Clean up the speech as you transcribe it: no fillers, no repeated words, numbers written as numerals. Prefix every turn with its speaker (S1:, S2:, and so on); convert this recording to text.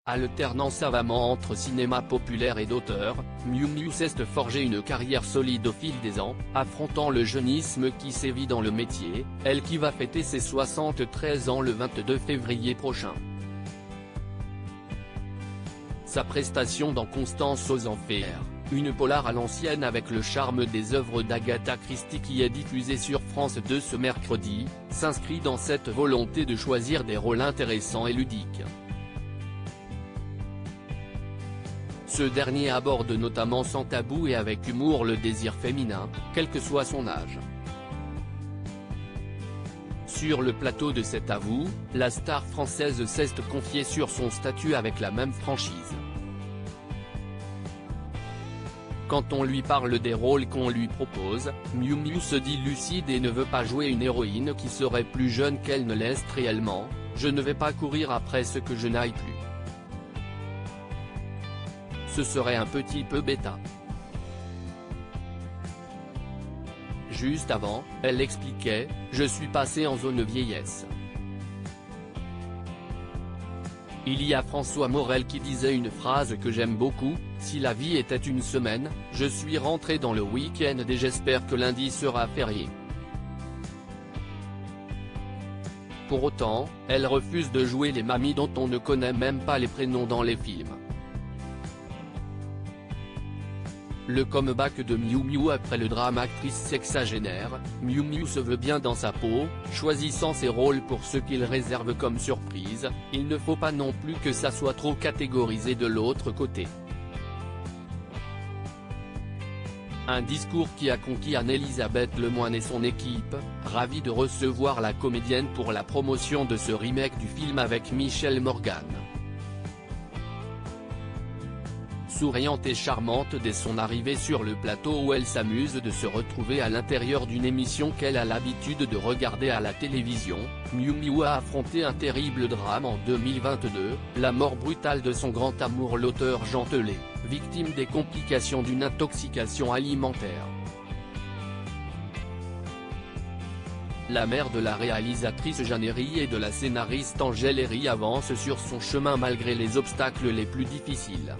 S1: Alternant savamment entre cinéma populaire et d'auteur, Miu Miu s'est forgé une carrière solide au fil des ans, affrontant le jeunisme qui sévit dans le métier, elle qui va fêter ses 73 ans le 22 février prochain. Sa prestation dans Constance aux Enfers, une polar à l'ancienne avec le charme des œuvres d'Agatha Christie qui est diffusée sur France 2 ce mercredi, s'inscrit dans cette volonté de choisir des rôles intéressants et ludiques. Ce dernier aborde notamment sans tabou et avec humour le désir féminin, quel que soit son âge. Sur le plateau de Cet à vous, la star française s'est confiée sur son statut avec la même franchise. Quand on lui parle des rôles qu'on lui propose, Miu Miu se dit lucide et ne veut pas jouer une héroïne qui serait plus jeune qu'elle ne l'est réellement. Je ne vais pas courir après ce que je n'aille plus. Ce serait un petit peu bêta. Juste avant, elle expliquait « Je suis passée en zone vieillesse ». Il y a François Morel qui disait une phrase que j'aime beaucoup, « Si la vie était une semaine, je suis rentrée dans le week-end et j'espère que lundi sera férié ». Pour autant, elle refuse de jouer les mamies dont on ne connaît même pas les prénoms dans les films. Le comeback de Miu Miu après le drame actrice sexagénaire, Miu Miu se veut bien dans sa peau, choisissant ses rôles pour ce qu'il réserve comme surprise, il ne faut pas non plus que ça soit trop catégorisé de l'autre côté. Un discours qui a conquis Anne-Elisabeth Lemoine et son équipe, ravie de recevoir la comédienne pour la promotion de ce remake du film avec Michel Morgan. Souriante et charmante dès son arrivée sur le plateau où elle s'amuse de se retrouver à l'intérieur d'une émission qu'elle a l'habitude de regarder à la télévision, Miu Miu a affronté un terrible drame en 2022, la mort brutale de son grand amour l'auteur Jean Telet, victime des complications d'une intoxication alimentaire. La mère de la réalisatrice Jeanne Herry et de la scénariste Angèle Herry avance sur son chemin malgré les obstacles les plus difficiles.